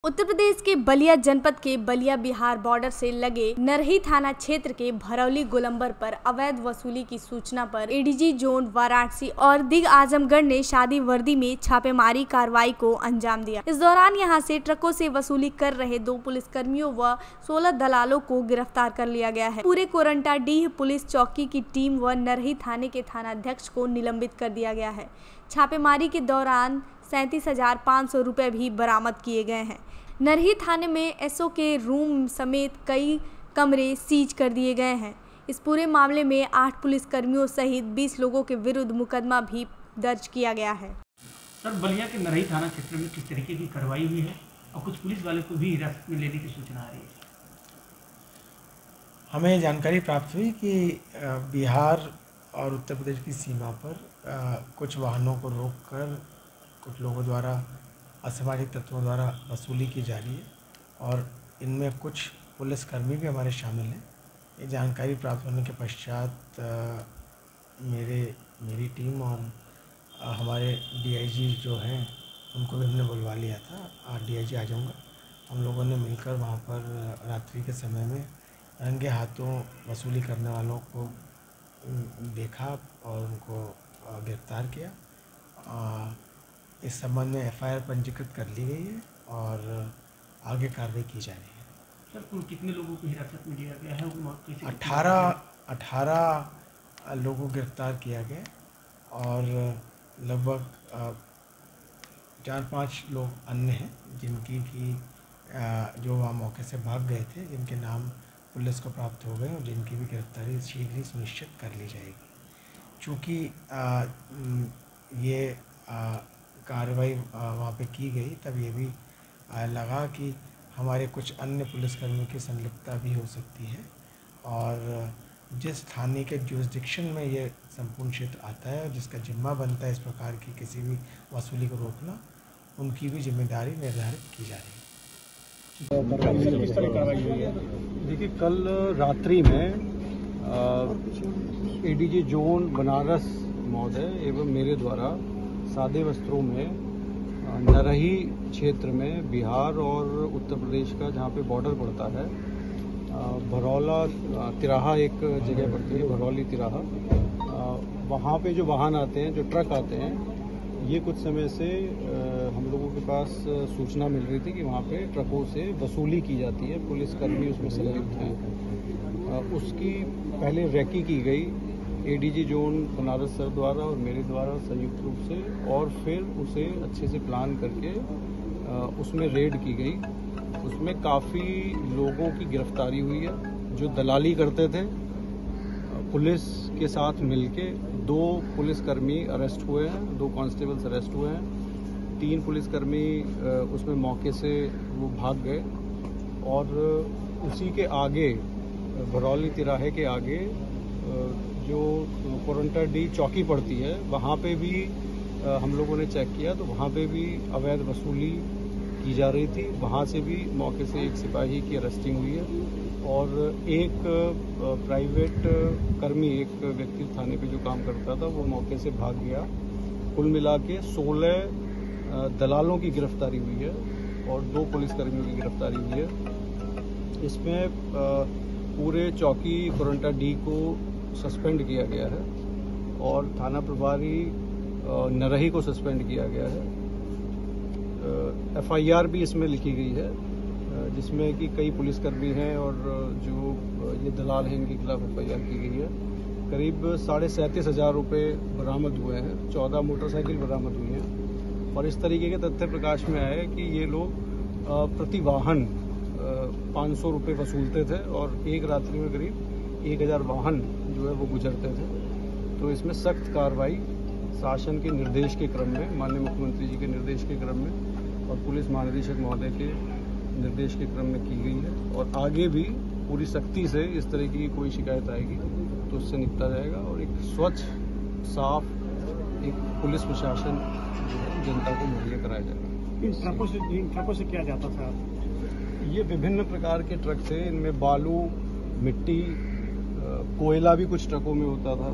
उत्तर प्रदेश के बलिया जनपद के बलिया बिहार बॉर्डर से लगे नरही थाना क्षेत्र के भरौली गोलंबर पर अवैध वसूली की सूचना पर एडीजी जोन वाराणसी और दिग आजमगढ़ ने शादी वर्दी में छापेमारी कार्रवाई को अंजाम दिया। इस दौरान यहां से ट्रकों से वसूली कर रहे 2 पुलिसकर्मियों व 16 दलालों को गिरफ्तार कर लिया गया है। पूरे कोरंटाडीह पुलिस चौकी की टीम व नरही थाने के थानाध्यक्ष को निलंबित कर दिया गया है। छापेमारी के दौरान 37,500 रुपए भी बरामद किए गए हैं। नरही थाने में एसओ के रूम समेत कई कमरे सीज कर दिए गए हैं। इस पूरे मामले में 8 पुलिसकर्मियों सहित 20 लोगों के विरुद्ध मुकदमा भी दर्ज किया गया है। सर, बलिया के नरही थाना क्षेत्र में किस तरीके की कार्रवाई हुई है और कुछ पुलिस वाले को भी हिरासत में लेने की सूचना आ रही है? हमें जानकारी प्राप्त हुई कि बिहार और उत्तर प्रदेश की सीमा पर कुछ वाहनों को रोककर कुछ लोगों द्वारा असामाजिक तत्वों द्वारा वसूली की जा रही है और इनमें कुछ पुलिसकर्मी भी हमारे शामिल हैं। ये जानकारी प्राप्त होने के पश्चात मेरी टीम और हमारे डीआईजी जो हैं उनको भी हमने बुलवा लिया था। डीआईजी आ जाऊँगा। हम लोगों ने मिलकर वहाँ पर रात्रि के समय में रंगे हाथों वसूली करने वालों को देखा और उनको गिरफ्तार किया। इस संबंध में एफआईआर पंजीकृत कर ली गई है और आगे कार्रवाई की जा रही है। सर, कुल कितने लोगों को हिरासत में लिया गया है? 18 लोगों को गिरफ्तार किया गया और लगभग 4-5 लोग अन्य हैं जिनकी जो वहाँ मौके से भाग गए थे, जिनके नाम पुलिस को प्राप्त हो गए और जिनकी भी गिरफ्तारी शीघ्र ही सुनिश्चित कर ली जाएगी। चूँकि ये कार्रवाई वहाँ पे की गई, तब ये भी लगा कि हमारे कुछ अन्य पुलिसकर्मियों की संलिप्तता भी हो सकती है और जिस थाने के जुरिस्डिक्शन में ये संपूर्ण क्षेत्र आता है और जिसका जिम्मा बनता है इस प्रकार की किसी भी वसूली को रोकना, उनकी भी जिम्मेदारी निर्धारित की जा रही है। किस तरह कार्रवाई हुई है? देखिए, कल रात्रि में एडीजी जोन बनारस महोदय एवं मेरे द्वारा सादे वस्त्रों में नरही क्षेत्र में बिहार और उत्तर प्रदेश का जहाँ पे बॉर्डर पड़ता है, भरौला तिराहा एक जगह पड़ती है, भरौली तिराहा, वहाँ पे जो वाहन आते हैं, जो ट्रक आते हैं, ये कुछ समय से हम लोगों के पास सूचना मिल रही थी कि वहाँ पे ट्रकों से वसूली की जाती है, पुलिसकर्मी उसमें संलिप्त हैं। उसकी पहले रैकी की गई एडीजी जोन बनारस सर द्वारा और मेरे द्वारा संयुक्त रूप से, और फिर उसे अच्छे से प्लान करके उसमें रेड की गई। उसमें काफ़ी लोगों की गिरफ्तारी हुई है जो दलाली करते थे। पुलिस के साथ मिलके 2 पुलिसकर्मी अरेस्ट हुए हैं, 2 कांस्टेबल्स अरेस्ट हुए हैं, 3 पुलिसकर्मी उसमें मौके से वो भाग गए और उसी के आगे भरौली तिराहे के आगे जो कोरंटाडीह चौकी पड़ती है, वहाँ पे भी हम लोगों ने चेक किया तो वहाँ पे भी अवैध वसूली की जा रही थी। वहाँ से भी मौके से एक सिपाही की अरेस्टिंग हुई है और एक प्राइवेट कर्मी, एक व्यक्ति थाने पे जो काम करता था, वो मौके से भाग गया। कुल मिला के 16 दलालों की गिरफ्तारी हुई है और 2 पुलिसकर्मियों की गिरफ्तारी हुई है। इसमें पूरे चौकी कोरंटाडीह को सस्पेंड किया गया है और थाना प्रभारी नरही को सस्पेंड किया गया है। एफआईआर भी इसमें लिखी गई है जिसमें कि कई पुलिसकर्मी हैं और जो ये दलाल हैं, इनके खिलाफ एफआईआर की गई है। करीब 37,500 रुपये बरामद हुए हैं, 14 मोटरसाइकिल बरामद हुई हैं और इस तरीके के तथ्य प्रकाश में आए कि ये लोग प्रति वाहन 500 रुपये वसूलते थे और एक रात्रि में करीब 1000 वाहन जो है वो गुजरते थे। तो इसमें सख्त कार्रवाई शासन के निर्देश के क्रम में, माननीय मुख्यमंत्री जी के निर्देश के क्रम में और पुलिस महानिदेशक महोदय के निर्देश के क्रम में की गई है और आगे भी पूरी सख्ती से इस तरह की कोई शिकायत आएगी तो उससे निपटा जाएगा और एक स्वच्छ, साफ एक पुलिस प्रशासन जनता को मुहैया कराया जाएगा। इन ट्रकों से क्या जाता था? ये विभिन्न प्रकार के ट्रक थे। इनमें बालू, मिट्टी, कोयला भी कुछ ट्रकों में होता था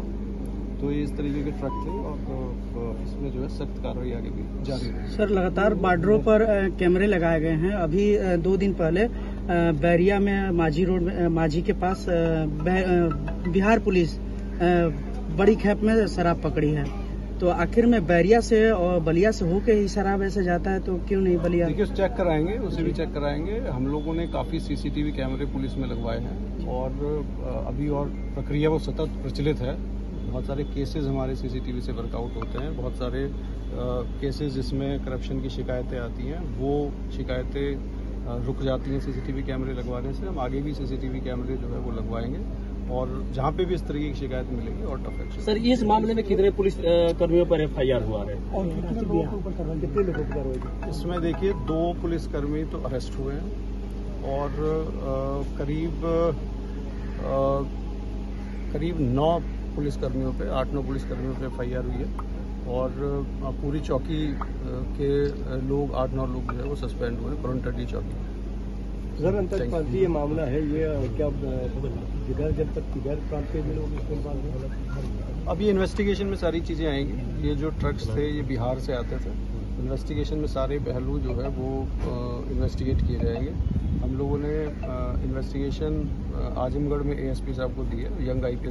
तो ये इस तरीके के ट्रक थे और इसमें जो है सख्त कार्रवाई आगे भी जारी रहेगी। सर, लगातार बॉर्डरों पर कैमरे लगाए गए हैं। अभी 2 दिन पहले बैरिया में माझी रोड में माझी के पास बिहार पुलिस बड़ी खेप में शराब पकड़ी है। तो आखिर में बैरिया से और बलिया से होके ही शराब ऐसे जाता है, तो क्यों नहीं बलिया? देखिए, चेक कराएंगे, उसे भी चेक कराएंगे। हम लोगों ने काफ़ी सीसीटीवी कैमरे पुलिस में लगवाए हैं और अभी और प्रक्रिया वो सतत प्रचलित है। बहुत सारे केसेस हमारे सीसीटीवी से वर्कआउट होते हैं। बहुत सारे केसेस जिसमें करप्शन की शिकायतें आती हैं, वो शिकायतें रुक जाती हैं सीसीटीवी कैमरे लगवाने से। हम आगे भी सीसीटीवी कैमरे जो है वो लगवाएंगे और जहाँ पे भी इस तरीके की शिकायत मिलेगी और टफ एक्शन। सर, इस मामले में कितने पुलिस कर्मियों पर FIR हुआ है और कितने लोगों पर कितने लोगों की कार्रवाई? इसमें देखिए 2 पुलिसकर्मी तो अरेस्ट हुए हैं और करीब 9 पुलिसकर्मियों पे 8-9 पुलिसकर्मियों पे FIR हुई है और पूरी चौकी के लोग 8-9 लोग जो है वो सस्पेंड हुए हैं पुरनटडी चौकी। सर, अंतर्राष्ट्रीय मामला है ये, क्या बिहार जनपद की गैर प्रांतीय लोग इसमें involved हैं? अब ये इन्वेस्टिगेशन में सारी चीज़ें आएंगी। ये जो ट्रक्स थे ये बिहार से आते थे। इन्वेस्टिगेशन में सारे पहलू जो है वो इन्वेस्टिगेट किए जाएंगे। हम लोगों ने इन्वेस्टिगेशन आजमगढ़ में ASP साहब को दी है, यंग IPS